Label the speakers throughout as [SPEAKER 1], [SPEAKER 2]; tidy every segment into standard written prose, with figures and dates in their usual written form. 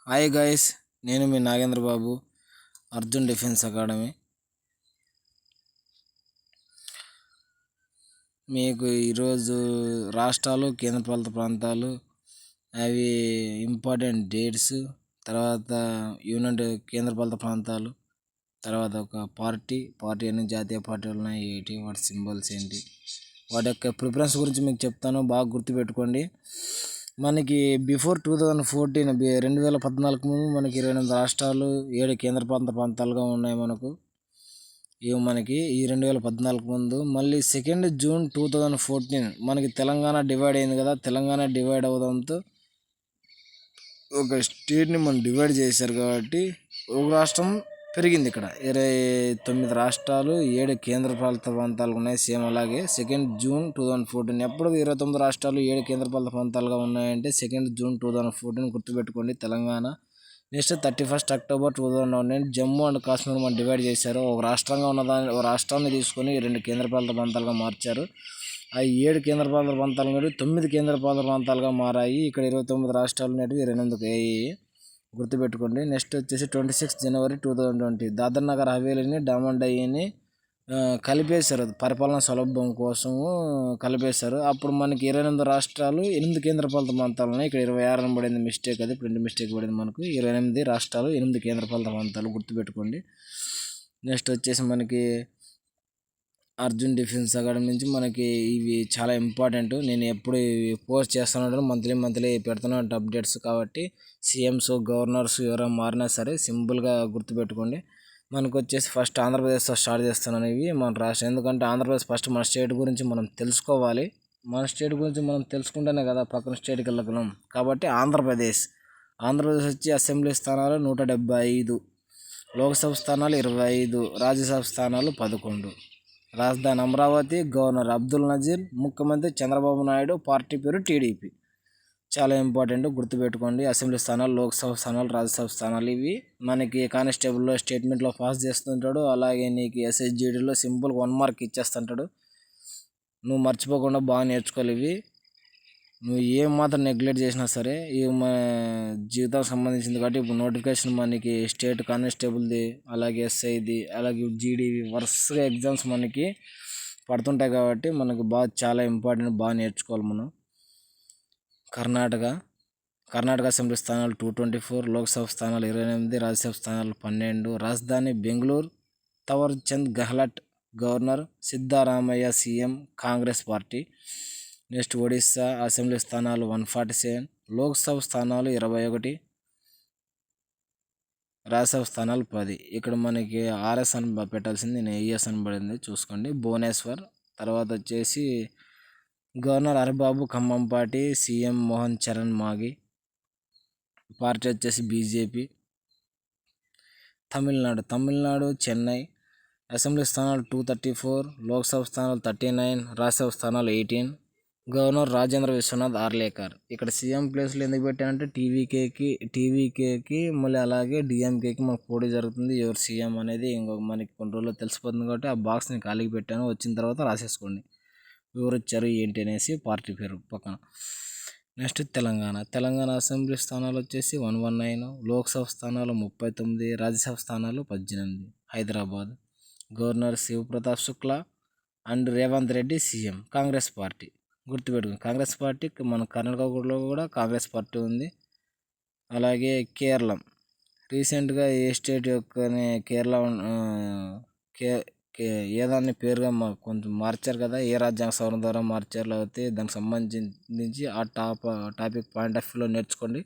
[SPEAKER 1] Hi guys, నేను మీ నాగేంద్ర బాబు, Arjun defence academy. మీకు ఈరోజు రాష్ట్రాలు, కేంద్రపాలిత ప్రాంతాలు, అవి ఇంపార్టెంట్ డేట్స్, తర్వాత యూనియన్ కేంద్రపాలిత ప్రాంతాలు, తర్వాత ఒక పార్టీ అన్ని జాతీయ పార్టీలు ఉన్నాయి ఏంటి, వాటి సింబల్స్ ఏంటి, వాటి యొక్క ప్రిఫరెన్స్ గురించి మీకు చెప్తాను, బాగా గుర్తుపెట్టుకోండి. మనకి బిఫోర్ 2014 2014 ముందు మనకి 28 రాష్ట్రాలు 7 కేంద్రపాలిత ప్రాంతాలుగా ఉన్నాయి. మనకి ఈ 2014 ముందు మళ్ళీ 2 జూన్ 2014 మనకి తెలంగాణ డివైడ్ అయింది కదా. తెలంగాణ డివైడ్ అవడంతో ఒక స్టేట్ని మనం డివైడ్ చేశారు కాబట్టి ఒక రాష్ట్రం పెరిగింది. ఇక్కడ 29 రాష్ట్రాలు 7 కేంద్రపాలిత ప్రాంతాలు ఉన్నాయి. సేమ్ అలాగే 2 జూన్ 2014 ఎప్పుడు 29 రాష్ట్రాలు 7 కేంద్రపాలిత ప్రాంతాలుగా ఉన్నాయంటే 2 జూన్ 2014 గుర్తుపెట్టుకోండి. Telangana next 31 October 2019 Jammu and Kashmir మనం డివైడ్ చేశారు. ఒక రాష్ట్రంగా ఉన్నదాన్ని ఒక రాష్ట్రాన్ని తీసుకొని 2 కేంద్రపాలిత ప్రాంతాలుగా మార్చారు. ఆ 7 కేంద్రపాలిత ప్రాంతాలు అనేవి 9 కేంద్రపాలిత ప్రాంతాలుగా మారాయి. ఇక్కడ 29 రాష్ట్రాలు అనేవి 22 అయ్యాయి. గుర్తుపెట్టుకోండి. నెక్స్ట్ వచ్చేసి 26 జనవరి 2020 దాదర్ నగర్ హవేలీని డామన్ డయ్యని కలిపేశారు. పరిపాలన సౌలభ్యం కోసము కలిపేశారు. అప్పుడు మనకి 28 రాష్ట్రాలు 8 కేంద్రపాలిత ప్రాంతాలు ఉన్నాయి. ఇక్కడ 26 పడింది మిస్టేక్, అది ప్రింట్ మిస్టేక్ పడింది. మనకు 28 రాష్ట్రాలు 8 కేంద్రపాలిత ప్రాంతాలు గుర్తుపెట్టుకోండి. నెక్స్ట్ వచ్చేసి మనకి అర్జున్ డిఫెన్స్ అకాడమీ నుంచి మనకి ఇవి చాలా ఇంపార్టెంట్. నేను ఎప్పుడు పోస్ట్ చేస్తున్నాను, మంత్లీ పెడుతున్నాను అప్డేట్స్. కాబట్టి సీఎంస్ గవర్నర్స్ ఎవరైనా మారినా సరే సింపుల్గా గుర్తుపెట్టుకోండి. మనకు వచ్చేసి ఫస్ట్ ఆంధ్రప్రదేశ్తో స్టార్ట్ చేస్తున్నాను ఇవి మన రాష్ట్రం. ఎందుకంటే ఆంధ్రప్రదేశ్ ఫస్ట్ మన స్టేట్ గురించి మనం తెలుసుకోవాలి. మన స్టేట్ గురించి మనం తెలుసుకుంటేనే కదా పక్కన స్టేట్కి వెళ్ళగలం. కాబట్టి ఆంధ్రప్రదేశ్ వచ్చి అసెంబ్లీ స్థానాలు 175, లోక్సభ స్థానాలు 25, రాజ్యసభ స్థానాలు 11. రాజధాని అమరావతి, గవర్నర్ అబ్దుల్ నజీర్, ముఖ్యమంత్రి చంద్రబాబు నాయుడు, పార్టీ పేరు టీడీపీ. చాలా ఇంపార్టెంట్, గుర్తుపెట్టుకోండి. అసెంబ్లీ స్థానాలు, లోక్సభ స్థానాలు, రాజ్యసభ స్థానాలు ఇవి మనకి కానిస్టేబుల్లో స్టేట్మెంట్లో పాస్ చేస్తుంటాడు. అలాగే నీకు ఎస్ఎస్జీడీలో సింపుల్ 1 మార్క్ ఇచ్చేస్తుంటాడు. నువ్వు మర్చిపోకుండా బాగా నేర్చుకోవాలి. ఇవి నువ్వు ఏం మాత్రం నెగ్లెక్ట్ చేసినా సరే ఇవి మన జీవితానికి సంబంధించింది. కాబట్టి ఇప్పుడు నోటిఫికేషన్ మనకి స్టేట్ కానిస్టేబుల్ది, అలాగే ఎస్ఐది, అలాగే జీడీవి వరుసగా ఎగ్జామ్స్ మనకి పడుతుంటాయి. కాబట్టి మనకు బాగా చాలా ఇంపార్టెంట్, బాగా నేర్చుకోవాలి మనం. కర్ణాటక అసెంబ్లీ స్థానాలు 224, లోక్సభ స్థానాలు 28, రాజ్యసభ స్థానాలు 12. రాజధాని Bengaluru, Thawar Chand Gehlot governor, Siddaramaiah CM, Congress party. Next Odisha assembly స్థానాలు 147, లోక్సభ స్థానాలు 21, రాజ్యసభ స్థానాలు 10. ఇక్కడ మనకి ఆర్ఎస్ అని పెట్టాల్సింది, నేను ఏఎస్ అని పడింది, చూసుకోండి. భువనేశ్వర్ తర్వాత వచ్చేసి గవర్నర్ హరిబాబు ఖమ్మంపాటి, సీఎం మోహన్ చరణ్ మాగి, పార్టీ వచ్చేసి బీజేపీ. తమిళనాడు చెన్నై అసెంబ్లీ స్థానాలు 234, లోక్సభ స్థానాలు 39, రాజ్యసభ స్థానాలు 18. గవర్నర్ రాజేంద్ర విశ్వనాథ్ ఆర్లేకర్. ఇక్కడ సీఎం ప్లేస్లో ఎందుకు పెట్టానంటే టీవీకేకి మళ్ళీ అలాగే డిఎంకేకి మనకు పోటీ జరుగుతుంది. ఎవరు సీఎం అనేది ఇంకొక మనకి కొన్ని రోజుల్లో తెలిసిపోతుంది. కాబట్టి ఆ బాక్స్ని ఖాళీకి పెట్టాను. వచ్చిన తర్వాత రాసేసుకోండి ఎవరు వచ్చారు ఏంటి అనేసి, పార్టీ పేరు పక్కన. నెక్స్ట్ తెలంగాణ అసెంబ్లీ స్థానాలు వచ్చేసి 119, లోక్సభ స్థానాలు 39, రాజ్యసభ స్థానాలు 18. Hyderabad governor Shiv Pratap Shukla and Revanth Reddy CM, Congress party. గుర్తుపెట్టుకుని కాంగ్రెస్ పార్టీ మన కర్ణాటకలో కూడా కాంగ్రెస్ పార్టీ ఉంది. అలాగే కేరళం రీసెంట్గా ఏ స్టేట్ యొక్క కేరళ ఏదాన్ని పేరుగా కొంచెం మార్చారు కదా, ఏ రాజ్యాంగ సవరణ ద్వారా మార్చారు, లేకపోతే దానికి సంబంధించి ఆ టాపిక్ పాయింట్ ఆఫ్ వ్యూలో నేర్చుకోండి.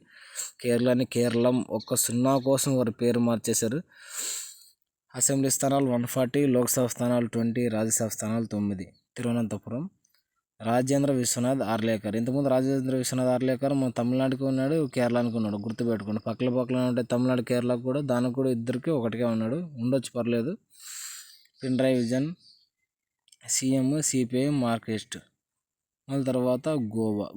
[SPEAKER 1] కేరళం ఒక్క 0 కోసం వారి పేరు మార్చేశారు. అసెంబ్లీ స్థానాలు 140, లోక్సభ స్థానాలు 20, రాజ్యసభ స్థానాలు 9. తిరువనంతపురం రాజేంద్ర విశ్వనాథ్ ఆర్లేకర్. ఇంతకుముందు రాజేంద్ర విశ్వనాథ్ ఆర్లేకర్ మన తమిళనాడుకి ఉన్నాడు, కేరళానికి ఉన్నాడు. గుర్తుపెట్టుకోండి. పక్కన ఉంటే తమిళనాడు కేరళకు కూడా, దానికి కూడా ఇద్దరికి ఒకటిగా ఉన్నాడు, ఉండొచ్చు పర్లేదు. Pinarayi Vijayan CM, CPI Marxist. మళ్ళీ తర్వాత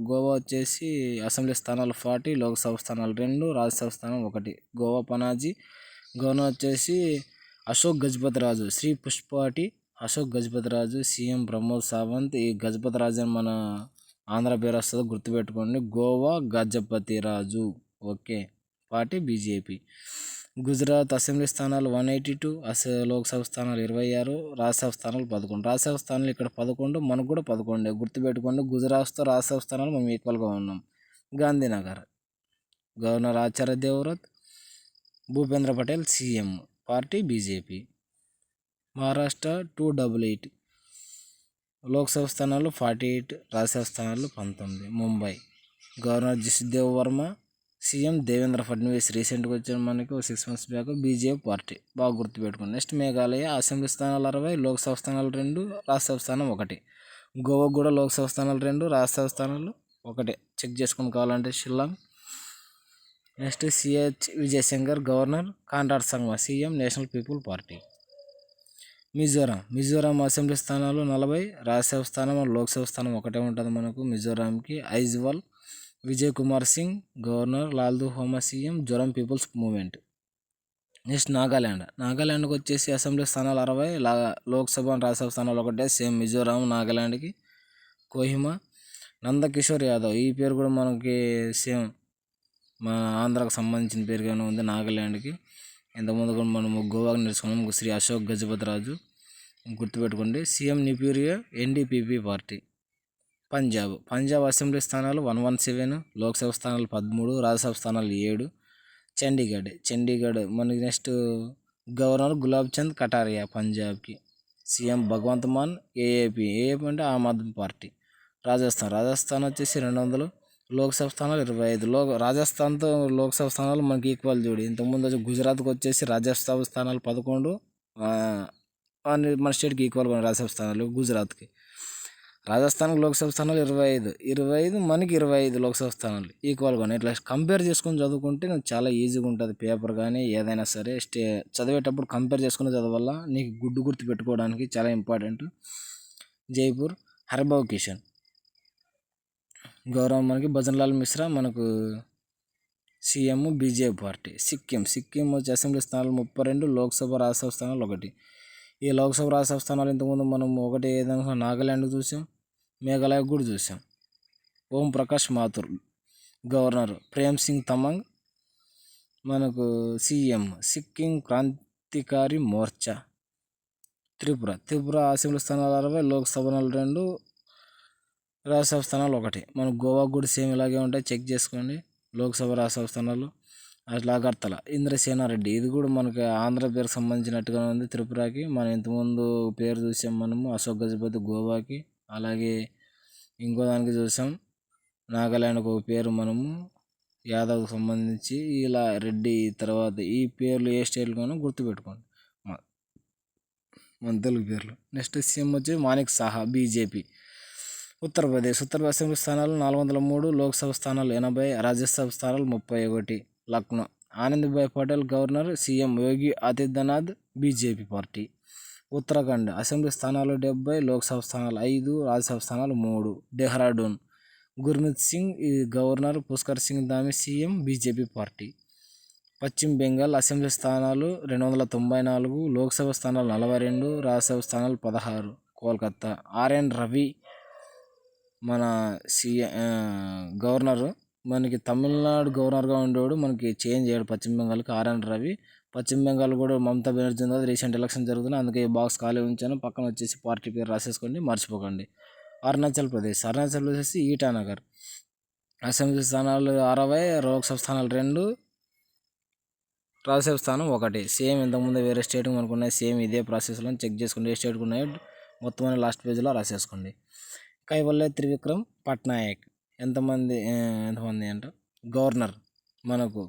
[SPEAKER 1] గోవా వచ్చేసి అసెంబ్లీ స్థానాలు 40, లోక్సభ స్థానాలు 2, రాజ్యసభ స్థానం 1. గోవా పనాజీ. గవర్నర్ వచ్చేసి అశోక్ గజపతిరాజు, శ్రీ పుష్పాటి అశోక్ గజపతిరాజు, సీఎం ప్రమోద్ సావంత్. ఈ గజపతిరాజు అని మన ఆంధ్ర పేరు వస్తుంది, గుర్తుపెట్టుకోండి. Goa Gajapathiraju. Okay. Party BJP. Gujarat assembly స్థానాలు 182, లోక్సభ స్థానాలు 26, రాజ్యసభ స్థానాలు 11. రాజ్యసభ స్థానాలు ఇక్కడ 11, మనకు కూడా 11. గుర్తుపెట్టుకోండి, గుజరాత్తో రాజ్యసభ స్థానాలు మనం ఈక్వల్గా ఉన్నాం. Gandhinagar governor Acharya Devvrat, Bhupendra Patel CM, party BJP. Maharashtra 288, Lok Sabha స్థానాలు 48, రాజ్యసభ స్థానాలు 19. Mumbai governor Jishnu Dev Varma, CM Devendra Fadnavis. రీసెంట్గా వచ్చిన మనకి 6 months బ్యాక్ బీజేపీ పార్టీ. బాగా గుర్తుపెట్టుకోండి. నెక్స్ట్ మేఘాలయ అసెంబ్లీ స్థానాలు 60, లోక్సభ స్థానాలు 2, రాజ్యసభ స్థానం 1. గోవాకు కూడా లోక్సభ స్థానాలు 2, రాజ్యసభ స్థానాలు 1. చెక్ చేసుకుని కావాలంటే Shillong. Next C H Vijayashankar governor, Conrad Sangma CM, National People Party. Mizoram assembly స్థానాలు 40, రాజ్యసభ స్థానం, లోక్సభ స్థానం 1 ఉంటుంది మనకు మిజోరాంకి. Aizawl Vijay Kumar Singh governor, Lalduhoma CM, Zoram People's Movement. Next నాగాల్యాండ్కి వచ్చేసి అసెంబ్లీ స్థానాలు 60, లోక్సభ రాజ్యసభ స్థానాలు 1. సేమ్ మిజోరాం నాగాల్యాండ్కి. కోహిమా నందకిషోర్ యాదవ్, ఈ పేరు కూడా మనకి సేమ్ మన ఆంధ్రాకు సంబంధించిన పేరుగానే ఉంది నాగాల్యాండ్కి. ఇంతకుముందు కూడా మనము గోవాకు నేర్చుకున్నాము, శ్రీ అశోక్ గజపతి రాజు. గుర్తుపెట్టుకోండి. CM Neiphiu Rio NDPP party. Punjab assembly స్థానాలు 117, లోక్సభ స్థానాలు 13, రాజ్యసభ స్థానాలు 7. చండీగఢ్ మనకి నెక్స్ట్ గవర్నర్ గులాబ్ చంద్ కటారియా పంజాబ్కి. సీఎం భగవంత్ మాన్ ఏఏపీ అంటే ఆమ్ ఆద్మీ పార్టీ. రాజస్థాన్ వచ్చేసి 200, లోక్సభ స్థానాలు 25. రాజస్థాన్తో లోక్సభ స్థానాలు మనకి ఈక్వల్ చూడు. ఇంతకుముందు వచ్చి గుజరాత్కి వచ్చేసి రాజ్యసభ స్థానాలు 11, మన స్టేట్కి ఈక్వల్గా రాజ్యసభ స్థానాలు. గుజరాత్కి, రాజస్థాన్కి లోక్సభ స్థానాలు 25, మనకి 25 లోక్సభ స్థానాలు ఈక్వల్గా. ఇట్లా కంపేర్ చేసుకొని చదువుకుంటే నాకు చాలా ఈజీగా ఉంటుంది పేపర్ కానీ ఏదైనా సరే. చదివేటప్పుడు కంపేర్ చేసుకుని చదవాల, నీకు గుర్తు పెట్టుకోవడానికి చాలా ఇంపార్టెంట్. జైపూర్ హర్భవ్ కిషన్ గౌరవం మనకి భజన్లాల్ మిశ్రా మనకు సీఎం బీజేపీ పార్టీ. సిక్కిం వచ్చి అసెంబ్లీ స్థానాలు 32, లోక్సభ రాజ్యసభ స్థానాలు 1. ఈ లోక్సభ రాజ్యసభ స్థానాలు ఇంతకుముందు మనం 1 ఏదైనా నాగాల్యాండ్ చూసాం, మేఘాలయ కూడా చూసాం. ఓం ప్రకాష్ మాథుర్ గవర్నర్, ప్రేమ్ సింగ్ తమంగ్ మనకు సీఎం, సిక్కిం క్రాంతికారి మోర్చా. త్రిపుర అసెంబ్లీ స్థానాలు 60, లోక్సభ 2, రాజ్యసభ స్థానాలు 1. మనకు గోవా కూడా సేమ్ ఇలాగే ఉంటాయి, చెక్ చేసుకోండి. లోక్సభ రాజ్యసభ స్థానాలు. అట్లా అగర్తల ఇంద్రసేనారెడ్డి, ఇది కూడా మనకి ఆంధ్ర పేరుకు సంబంధించినట్టుగా ఉంది. త్రిపురకి మనం ఇంతకుముందు పేరు చూసాం మనము, అశోక్ గజపతి గోవాకి. అలాగే ఇంకో దానికి చూసాం నాగాల్యాండ్కి ఒక పేరు మనము యాదవ్కి సంబంధించి. ఇలా రెడ్డి తర్వాత ఈ పేర్లు ఏ స్టేట్లోనో గుర్తుపెట్టుకోండి మన తెలుగు పేర్లు. నెక్స్ట్ సీఎం వచ్చి మాణిక్ సాహా బీజేపీ. ఉత్తరప్రదేశ్ అసెంబ్లీ స్థానాలు 403, లోక్సభ స్థానాలు 80, రాజ్యసభ స్థానాలు 31. Lucknow Anandiben Patel governor, CM Yogi Adityanath BJP party. Uttarakhand assembly స్థానాలు 70, లోక్సభ స్థానాలు 5, రాజ్యసభ స్థానాలు 3. Dehradun Gurmit Singh governor, Pushkar Singh Dhami CM BJP party. పశ్చిమ బెంగాల్ అసెంబ్లీ స్థానాలు 294, లోక్సభ స్థానాలు 42, రాజ్యసభ స్థానాలు 16. కోల్కతా ఆర్ఎన్ రవి మన గవర్నరు, మనకి తమిళనాడు గవర్నర్గా ఉండేవాడు, మనకి చేంజ్ అయ్యాడు పశ్చిమ బెంగాల్కి. ఆర్ఎన్ రవి. పశ్చిమ బెంగాల్ కూడా మమతా బెనర్జీ ఉంది, రీసెంట్ ఎలక్షన్ జరుగుతున్నాయి, అందుకే బాక్స్ ఖాళీ ఉంచాను. పక్కన వచ్చేసి పార్టీ పేరు రాసేసుకోండి, మర్చిపోకండి. అరుణాచల్ ప్రదేశ్ ఈటానగర్ అసెంబ్లీ స్థానాలు 60, లోక్సభ స్థానాలు 2, రాజ్యసభ స్థానం 1. సేమ్ ఇంతకుముందు వేరే స్టేట్కి మనకు ఉన్నాయి, సేమ్ ఇదే ప్రాసెస్లో చెక్ చేసుకోండి. ఏ స్టేట్కి ఉన్నాయో మొత్తం అని లాస్ట్ పేజీలో రాసేసుకోండి. కైవల్య త్రివిక్రమ్ పట్నాయక్ ఎంతమంది అంట గవర్నర్ మనకు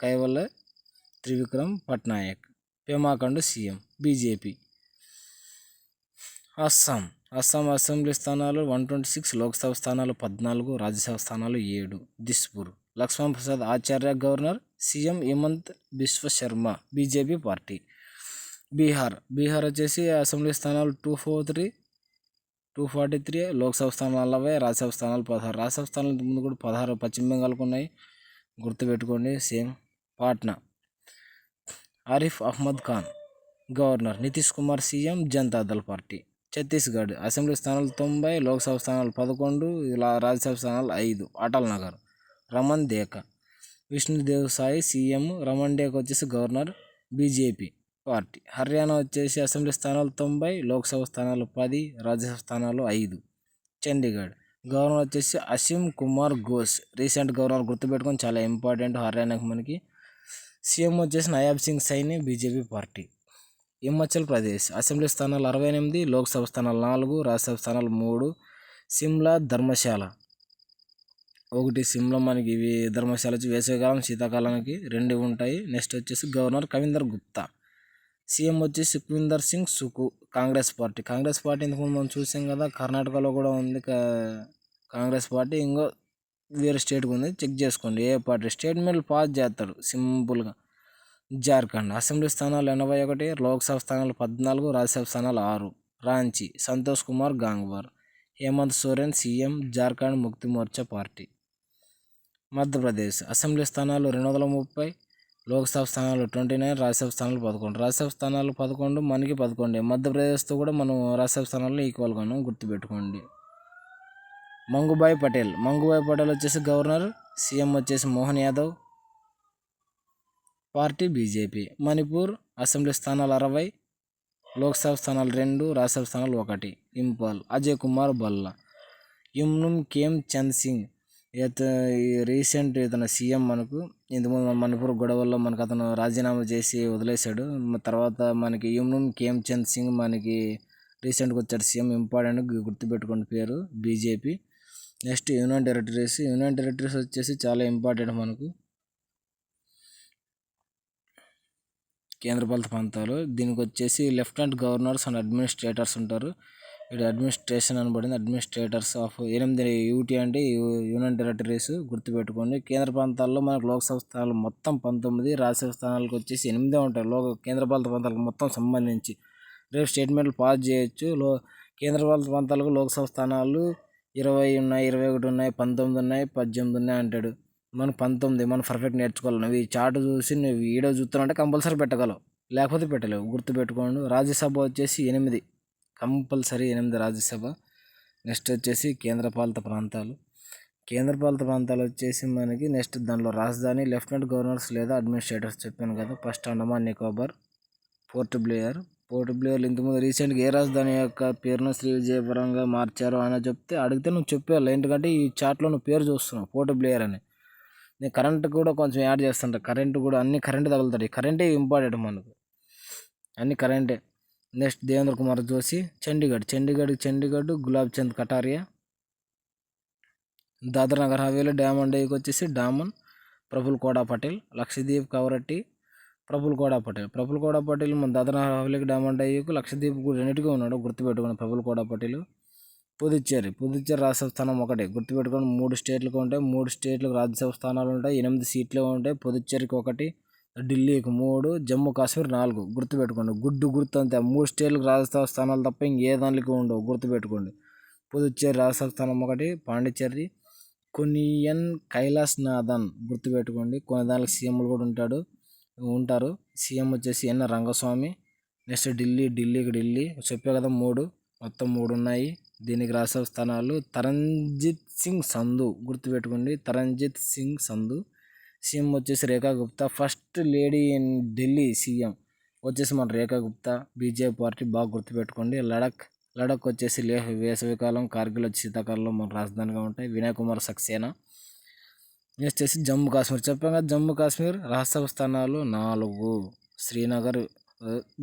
[SPEAKER 1] Kaivalya Trivikram Patnaik. Pema Khandu CM BJP. Assam assembly స్థానాలు 126, లోక్సభ స్థానాలు 14, రాజ్యసభ స్థానాలు 7. Dispur Lakshman Prasad Acharya governor, CM Himanta Biswa Sarma BJP party. Bihar వచ్చేసి అసెంబ్లీ స్థానాలు 243, లోక్సభ స్థానాలు 40, రాజ్యసభ స్థానాలు 16. రాజ్యసభ స్థానాలు ముందు కూడా 16 పశ్చిమ బెంగాల్కు ఉన్నాయి, గుర్తుపెట్టుకోండి. Same Patna Arif Ahmad Khan governor, Nitish Kumar CM, Janata Dal party. Chhattisgarh assembly స్థానాలు 90, లోక్సభ స్థానాలు 11, రాజ్యసభ స్థానాలు 5. అటల్ నగర్ రమన్ దేకా. విష్ణుదేవ్ సాయి సీఎం, రమణ్డేక్ వచ్చేసి గవర్నర్, బీజేపీ పార్టీ. హర్యానా వచ్చేసి అసెంబ్లీ స్థానాలు 90, లోక్సభ స్థానాలు 10, రాజ్యసభ స్థానాలు 5. చండీగఢ్ గవర్నర్ వచ్చేసి అసీమ్ కుమార్ ఘోష్, రీసెంట్ గవర్నర్ గుర్తుపెట్టుకొని చాలా ఇంపార్టెంట్ హర్యానాకి మనకి. సీఎం వచ్చేసి Nayab Singh Saini, BJP party. Himachal Pradesh assembly స్థానాలు 68, లోక్సభ స్థానాలు 4, రాజ్యసభ స్థానాలు 3. సిమ్లా, ధర్మశాల. ఒకటి సిమ్లా మనకి ఇవి ధర్మశాల వచ్చి వేసవికాలం, శీతాకాలానికి 2 ఉంటాయి. నెక్స్ట్ వచ్చేసి గవర్నర్ కవిందర్ గుప్తా. సీఎం వచ్చేసి సుఖ్వీందర్ సింగ్ సుఖు, కాంగ్రెస్ పార్టీ. కాంగ్రెస్ పార్టీ ఇంతకుముందు మనం చూసాం కదా, కర్ణాటకలో కూడా ఉంది కాంగ్రెస్ పార్టీ. ఇంకో వేరే స్టేట్కి ఉంది, చెక్ చేసుకోండి ఏ పార్టీ. స్టేట్మెంట్ పాస్ చేస్తాడు సింపుల్గా. జార్ఖండ్ అసెంబ్లీ స్థానాలు 81, లోక్సభ స్థానాలు 14, రాజ్యసభ స్థానాలు 6. రాంచీ సంతోష్ కుమార్ గాంగ్వార్. హేమంత్ సోరెన్ సీఎం, జార్ఖండ్ ముక్తి మోర్చా పార్టీ. మధ్యప్రదేశ్ అసెంబ్లీ స్థానాలు 230, లోక్సభ స్థానాలు 29, రాజ్యసభ స్థానాలు 11. రాజ్యసభ స్థానాలు 11, మనకి 11. మధ్యప్రదేశ్తో కూడా మనం రాజ్యసభ స్థానాల్లో ఈక్వల్గా ఉన్నాం, గుర్తుపెట్టుకోండి. మంగుభాయ్ పటేల్ వచ్చేసి గవర్నర్, సీఎం వచ్చేసి Mohan Yadav, party BJP. Manipur assembly స్థానాలు 60, లోక్సభ స్థానాలు 2, రాజ్యసభ స్థానాలు 1. ఇంపాల్ అజయ్ కుమార్ భల్లా. యుమ్నుమ్ కేమ్ చంద్ సింగ్ రీసెంట్ ఇతను సీఎం మనకు. ఇంతకుముందు మణిపూర్ గొడవల్లో మనకు అతను రాజీనామా చేసి వదిలేశాడు. తర్వాత మనకి యుమ్నుమ్ కేమ్ చంద్ సింగ్ మనకి రీసెంట్గా వచ్చాడు సీఎం, ఇంపార్టెంట్ గుర్తుపెట్టుకోండి పేరు, బీజేపీ. నెక్స్ట్ యూనియన్ టెరిటరీస్ వచ్చేసి చాలా ఇంపార్టెంట్ మనకు, కేంద్రపాలిత ప్రాంతాలు. దీనికి వచ్చేసి లెఫ్టినెంట్ గవర్నర్స్ అండ్ అడ్మినిస్ట్రేటర్స్ ఉంటారు. ఇక్కడ అడ్మినిస్ట్రేషన్ అనబడింది, అడ్మినిస్ట్రేటర్స్ ఆఫ్ 8 యూటీ అంటే యూనియన్ టెరిటరీస్, గుర్తుపెట్టుకోండి. కేంద్ర ప్రాంతాల్లో మనకు లోక్సభ స్థానాలు మొత్తం 19, రాజ్యసభ స్థానాలకు వచ్చేసి 8 ఉంటాయి కేంద్రపాలిత ప్రాంతాలకు మొత్తం సంబంధించి. రేపు స్టేట్మెంట్లు పాస్ చేయొచ్చు. కేంద్రపాలిత ప్రాంతాలకు లోక్సభ స్థానాలు 20 ఉన్నాయి, 21 ఉన్నాయి, 19 ఉన్నాయి, 18 ఉన్నాయి అంటాడు. మనం 19 మనం పర్ఫెక్ట్ నేర్చుకోవాలి. నువ్వు ఈ చార్ట్ చూసి నువ్వు వీడియో చూస్తున్నావంటే కంపల్సరీ పెట్టగలవు, లేకపోతే పెట్టలేవు, గుర్తుపెట్టుకోండి. రాజ్యసభ వచ్చేసి 8, కంపల్సరీ 8 రాజ్యసభ. నెక్స్ట్ వచ్చేసి కేంద్రపాలిత ప్రాంతాలు వచ్చేసి మనకి నెక్స్ట్ దానిలో రాజధాని, లెఫ్టినెంట్ గవర్నర్స్ లేదా అడ్మినిస్ట్రేటర్స్ చెప్పాను కదా. First Andaman Nicobar, port Blair ఇంతకుముందు రీసెంట్గా ఏ రాజధాని యొక్క పేరును శ్రీ విజయపురంగా మార్చారో అని అడిగితే నువ్వు చెప్పేవాళ్ళు. ఎందుకంటే ఈ చార్ట్లో నువ్వు పేరు చూస్తున్నావు పోర్ట్ బ్లేయర్ అని. నేను కరెంట్ కూడా కొంచెం యాడ్ చేస్తుంటా, కరెంట్ కూడా అన్ని కరెంట్ తగులుతాయి. కరెంటే ఇంపార్టెంట్ మనకు, అన్ని కరెంటే. నెక్స్ట్ దేవేంద్ర కుమార్ జోషి. చండీగఢ్ గులాబ్ చంద్ కటారియా. దాదర్ నగర్ హవేలీ డామన్ డైవ్కి వచ్చేసి డామన్ ప్రఫుల్ కోడా పటేల్. లక్షద్వీప్ కవరట్టి ప్రఫుల్ కోడా పటేల్ మన దాదర్ నగర్ హవేలీకి డామన్ డైవ్కి లక్షద్వీప్ రెండింటిగా ఉన్నాడు, గుర్తుపెట్టుకుని ప్రఫుల్ కోడా పటేల్. పుదుచ్చేరి రాజ్యసభ స్థానం 1, గుర్తుపెట్టుకొని. 3 స్టేట్లకు ఉంటాయి, 3 స్టేట్లకు రాజ్యసభ స్థానాలు ఉంటాయి, 8 సీట్లు ఉంటాయి. పుదుచ్చేరికి 1, ఢిల్లీకి 3, జమ్మూ కాశ్మీర్ 4, గుర్తుపెట్టుకోండి. గుర్తు అంతే, 3 స్టేట్లకు రాజ్యసభ స్థానాలు తప్ప ఇంకే దానికి ఉండవు, గుర్తుపెట్టుకోండి. పుదుచ్చేరి రాజ్యసభ స్థానం 1, పాండిచ్చేరి కొనియన్ కైలాస్ నాథన్, గుర్తుపెట్టుకోండి. కొన్ని దానికి సీఎంలు కూడా ఉంటారు. సీఎం వచ్చేసి ఎన్ రంగస్వామి. నెక్స్ట్ ఢిల్లీ చెప్పే కదా 3, మొత్తం 3 ఉన్నాయి. దీనికి రాజ్యసభ స్థానాలు తరంజిత్ సింగ్ సంధు, గుర్తుపెట్టుకోండి. తరంజిత్ సింగ్ సంధు. సీఎం వచ్చేసి Rekha Gupta, first lady in Delhi CM వచ్చేసి మన రేఖా గుప్తా, బీజేపీ పార్టీ, బాగా గుర్తుపెట్టుకోండి. లడక్ వచ్చేసి లేహ్ వేసవికాలం, కార్గిల్ వచ్చి శీతాకాలంలో మన రాజధానిగా ఉంటాయి. వినయ్ కుమార్ సక్సేనా. నెక్స్ట్ వచ్చేసి జమ్మూ కాశ్మీర్ చెప్పాం కదా, జమ్మూ కాశ్మీర్ రాజ్యసభ స్థానాలు 4, శ్రీనగర్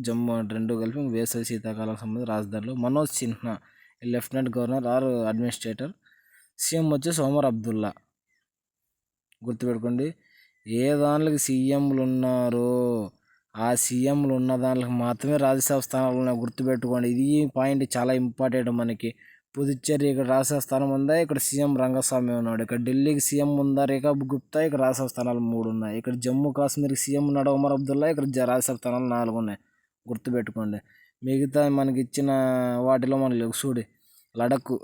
[SPEAKER 1] జమ్మూ 2 కలిపి వేసవి శీతాకాలం సంబంధించి రాజధానిలో. Manoj Sinha lieutenant governor or administrator. CM వచ్చేసి ఒమర్ అబ్దుల్లా, గుర్తుపెట్టుకోండి. ఏ దానికి సీఎంలు ఉన్నారో ఆ సీఎంలు ఉన్న దానికి మాత్రమే రాజ్యసభ స్థానాలు ఉన్నాయి, గుర్తుపెట్టుకోండి. ఇది పాయింట్ చాలా ఇంపార్టెంట్ మనకి. పుదుచ్చేరి ఇక్కడ రాజ్యసభ స్థానం ఉందా, ఇక్కడ సీఎం రంగస్వామి ఉన్నాడు. ఇక్కడ ఢిల్లీకి సీఎం ఉందా రేఖా గుప్తా, ఇక్కడ రాజ్యసభ స్థానాలు 3 ఉన్నాయి. ఇక్కడ జమ్మూ కాశ్మీర్కి సీఎం ఉన్నాడు ఒమర్ అబ్దుల్లా, ఇక్కడ రాజ్యసభ స్థానాలు 4 ఉన్నాయి, గుర్తుపెట్టుకోండి. మిగతా మనకి ఇచ్చిన వాటిలో మనకి చూడు,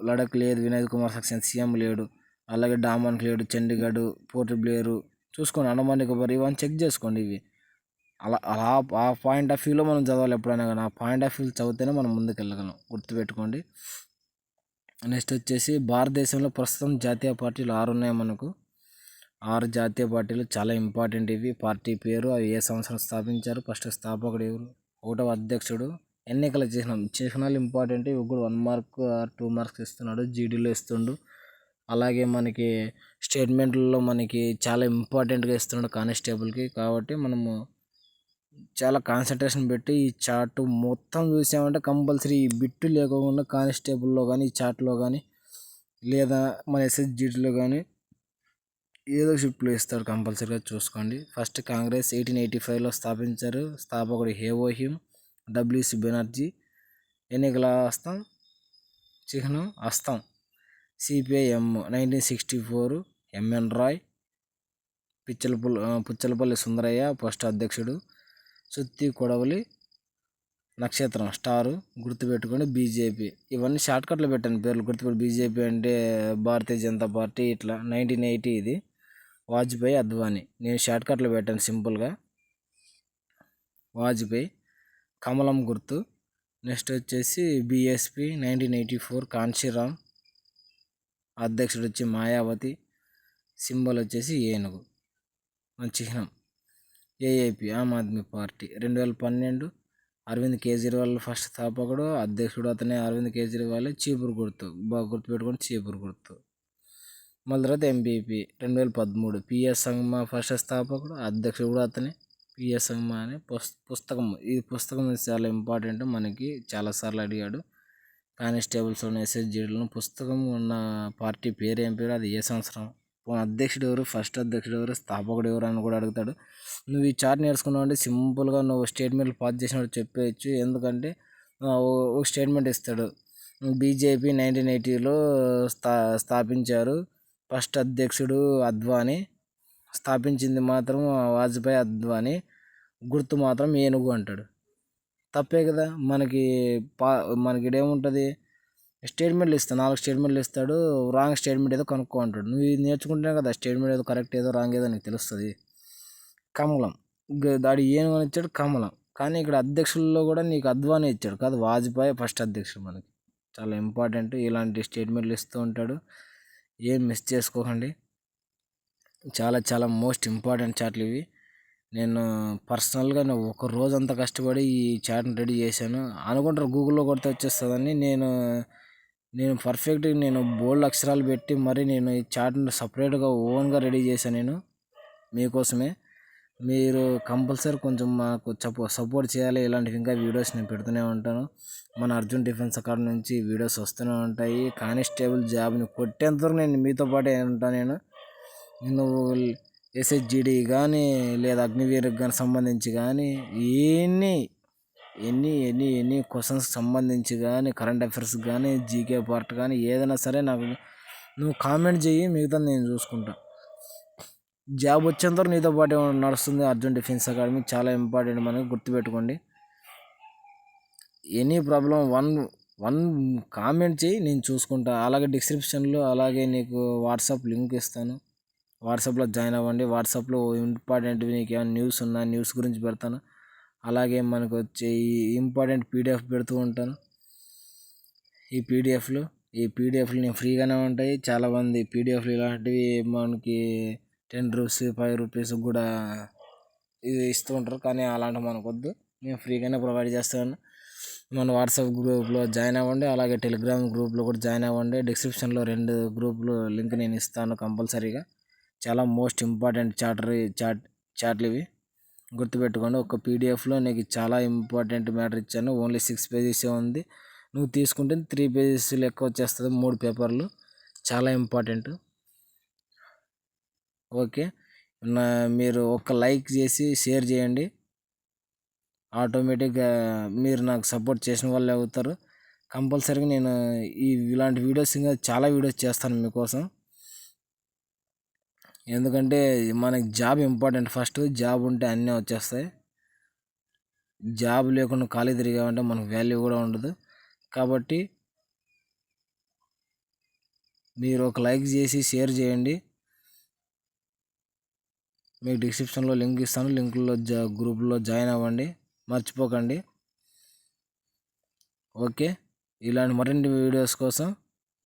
[SPEAKER 1] లడక్ లేదు, వినయ్ కుమార్ సక్సేనా సీఎం లేడు. అలాగే డామన్ లేడు, చండీగఢ్, పోర్ట్ బ్లేయర్ చూసుకోండి, అండమాన్ నికోబార్ ఇవన్నీ చెక్ చేసుకోండి. ఇవి అలా ఆ పాయింట్ ఆఫ్ వ్యూలో మనం చదవాలి ఎప్పుడైనా కానీ. ఆ పాయింట్ ఆఫ్ వ్యూ చదివితేనే మనం ముందుకు వెళ్ళగలం, గుర్తుపెట్టుకోండి. నెక్స్ట్ వచ్చేసి భారతదేశంలో ప్రస్తుతం జాతీయ పార్టీలు 6 ఉన్నాయి మనకు. 6 జాతీయ పార్టీలు చాలా ఇంపార్టెంట్. ఇవి పార్టీ పేరు, అవి ఏ సంవత్సరం స్థాపించారు, ఫస్ట్ స్థాపకుడు ఎవరు, 1వ అధ్యక్షుడు, ఎన్నికల చిహ్నాలు ఇంపార్టెంట్. ఇవి కూడా 1 మార్క్ 2 మార్క్స్ ఇస్తున్నాడు, జీడీలో ఇస్తుండు. అలాగే మనకి స్టేట్మెంట్లలో మనకి చాలా ఇంపార్టెంట్గా ఇస్తున్నాడు కానిస్టేబుల్కి. కాబట్టి మనము చాలా కాన్సన్ట్రేషన్ పెట్టి ఈ చార్ట్ మొత్తం చూసామంటే కంపల్సరీ ఈ బిట్టు లేకుండా కానిస్టేబుల్లో కానీ, ఈ చార్ట్లో కానీ, లేదా మన ఎస్ఎస్జిడిలో కానీ ఏదో షిఫ్ట్లో ఇస్తాడు, కంపల్సరీగా చూసుకోండి. ఫస్ట్ కాంగ్రెస్ 1885లో స్థాపించారు. స్థాపకుడు హేవోహిమ్ డబ్ల్యూసి బెనర్జీ. ఎన్నికల చిహ్నం హస్తం. CPIM 1964 MN Roy. Puchalapalli Sundarayya first అధ్యక్షుడు. సుత్తి కొడవలి నక్షత్రం స్టారు గుర్తుపెట్టుకోండి. బీజేపీ ఇవన్నీ షార్ట్కట్లో పెట్టాను పేర్లు గుర్తుపెట్టి. బీజేపీ అంటే భారతీయ జనతా పార్టీ. ఇట్లా 1980 ఇది. వాజ్పేయి అద్వానీ నేను షార్ట్కట్లో పెట్టాను సింపుల్గా. వాజ్పేయి కమలం గుర్తు. నెక్స్ట్ వచ్చేసి బీఎస్పీ 1984 కాన్షీరామ్. అధ్యక్షుడు వచ్చి మాయావతి. సింబల్ వచ్చేసి ఏనుగు. మన చిహ్నం AAP Aam Aadmi party. 2012 Arvind Kejriwal first స్థాపకుడు, అధ్యక్షుడు అతనే అరవింద్ కేజ్రీవాల్. చీపురు గుర్తు బాగా గుర్తుపెట్టుకోండి, చీపురు గుర్తు. మళ్ళీ తర్వాత ఎంపీపీ 2013 పిఎస్ సంగ్మా ఫస్ట్ స్థాపకుడు, అధ్యక్షుడు కూడా అతనే పిఎస్ సంగ్మా అనే పుస్తకం. ఈ పుస్తకం చాలా ఇంపార్టెంట్, మనకి చాలాసార్లు అడిగాడు. కానిస్టేబుల్స్ ఉన్న ఎస్ఎస్జీడీలను పుస్తకం ఉన్న పార్టీ పేరు ఏం పేరు, అది ఏ సంవత్సరం, అధ్యక్షుడు ఎవరు, ఫస్ట్ అధ్యక్షుడు ఎవరు, స్థాపకుడు ఎవరు అని కూడా అడుగుతాడు. నువ్వు ఈ చార్ట్ నేర్చుకున్నావు అంటే సింపుల్గా నువ్వు స్టేట్మెంట్లు పాస్ చేసినట్టు చెప్పేయచ్చు. ఎందుకంటే ఒక స్టేట్మెంట్ ఇస్తాడు. బీజేపీ 1980లో స్థాపించారు. ఫస్ట్ అధ్యక్షుడు అద్వానీ. స్థాపించింది మాత్రం వాజ్పేయి, అద్వానీ. గుర్తు మాత్రం ఏనుగు అంటాడు. తప్పే కదా. మనకి ఇదేముంటుంది, స్టేట్మెంట్లు ఇస్తాడు, 4 స్టేట్మెంట్లు ఇస్తాడు. రాంగ్ స్టేట్మెంట్ ఏదో కనుక్కో అంటాడు. నువ్వు ఇది నేర్చుకుంటే కదా స్టేట్మెంట్ ఏదో కరెక్ట్ ఏదో రాంగ్ ఏదో నీకు తెలుస్తుంది. కమలం దాడి ఏనుగు అని ఇచ్చాడు, కమలం. కానీ ఇక్కడ అధ్యక్షుల్లో కూడా నీకు అద్వానీ ఇచ్చాడు కాదు, వాజ్పేయి ఫస్ట్ అధ్యక్షుడు. మనకి చాలా ఇంపార్టెంట్, ఇలాంటి స్టేట్మెంట్లు ఇస్తూ ఉంటాడు. ఏం మిస్ చేసుకోకండి. చాలా చాలా మోస్ట్ ఇంపార్టెంట్ చార్ట్లు ఇవి. నేను పర్సనల్గా ఒక రోజంతా కష్టపడి ఈ చార్ట్ని రెడీ చేశాను. అనుకుంటారు గూగుల్లో కొడితే వచ్చేస్తుందని. నేను పర్ఫెక్ట్గా నేను బోల్డ్ అక్షరాలు పెట్టి మరి నేను ఈ చార్ట్ని సపరేట్గా ఓన్గా రెడీ చేశాను నేను మీకోసమే. మీరు కంపల్సరీ కొంచెం మాకు సపోర్ట్ చేయాలి. ఇలాంటివి ఇంకా వీడియోస్ నేను పెడుతూనే ఉంటాను. మన అర్జున్ డిఫెన్స్ అకాడమీ నుంచి వీడియోస్ వస్తూనే ఉంటాయి. కానిస్టేబుల్ జాబ్ని కొట్టేంతవరకు నేను మీతో పాటే ఉంటాను. నువ్వు ఎస్హెచ్జిడి కానీ లేదా అగ్నివీర్కి కానీ సంబంధించి కానీ ఎన్ని క్వశ్చన్స్కి సంబంధించి కానీ, కరెంట్ అఫైర్స్ కానీ, జీకే పార్ట్ కానీ ఏదైనా సరే నాకు నువ్వు కామెంట్ చెయ్యి, మిగతా నేను చూసుకుంటా. జాబ్ వచ్చేంతవరకు నీతో పాటు నడుస్తుంది అర్జున్ డిఫెన్స్ అకాడమీ. చాలా ఇంపార్టెంట్, మనకి గుర్తుపెట్టుకోండి. ఎనీ ప్రాబ్లం వన్ కామెంట్ చేయి, నేను చూసుకుంటా. అలాగే డిస్క్రిప్షన్లో అలాగే నీకు వాట్సాప్ లింక్ ఇస్తాను, వాట్సాప్లో జాయిన్ అవ్వండి. వాట్సాప్లో ఇంపార్టెంట్ నీకు ఏమైనా న్యూస్ ఉన్నా న్యూస్ గురించి పెడతాను. అలాగే మనకు వచ్చే ఈ ఇంపార్టెంట్ పీడిఎఫ్ పెడుతూ ఉంటాను. ఈ పీడిఎఫ్లు నేను ఫ్రీగానే ఉంటాయి. చాలామంది పీడిఎఫ్లు ఇలాంటివి మనకి 10 రూపీస్ 5 రూపీస్ కూడా ఇది ఇస్తూ ఉంటారు. కానీ అలాంటి మనకు వద్దు, నేను ఫ్రీగానే ప్రొవైడ్ చేస్తాను. మన వాట్సాప్ గ్రూప్లో జాయిన్ అవ్వండి. అలాగే టెలిగ్రామ్ గ్రూప్లో కూడా జాయిన్ అవ్వండి. డిస్క్రిప్షన్లో 2 గ్రూపులు లింక్ నేను ఇస్తాను కంపల్సరీగా. చాలా మోస్ట్ ఇంపార్టెంట్ చార్ట్లు ఇవి, గుర్తుపెట్టుకోండి. ఒక పీడిఎఫ్లో నీకు చాలా ఇంపార్టెంట్ మ్యాటర్ ఇచ్చాను. ఓన్లీ 6 పేజెసే ఉంది. నువ్వు తీసుకుంటే 3 పేజెస్ లెక్క వచ్చేస్తుంది, 3 పేపర్లు. చాలా ఇంపార్టెంట్. ఓకే, మీరు ఒక లైక్ చేసి షేర్ చేయండి. ఆటోమేటిక్గా మీరు నాకు సపోర్ట్ చేసిన వాళ్ళే అవుతారు. కంపల్సరీగా నేను ఇలాంటి వీడియోస్ ఇంకా చాలా వీడియోస్ చేస్తాను మీకోసం. ఎందుకంటే మనకి జాబ్ ఇంపార్టెంట్. ఫస్ట్ జాబ్ ఉంటే అన్నీ వచ్చేస్తాయి. జాబ్ లేకుండా ఖాళీ తిరిగామంటే మనకు వాల్యూ కూడా ఉండదు. కాబట్టి మీరు ఒక లైక్ చేసి షేర్ చేయండి. మీకు డిస్క్రిప్షన్లో లింక్ ఇస్తాను, లింకుల్లో గ్రూప్లో జాయిన్ అవ్వండి, మర్చిపోకండి. ఓకే, ఇలాంటి మరిన్ని వీడియోస్ కోసం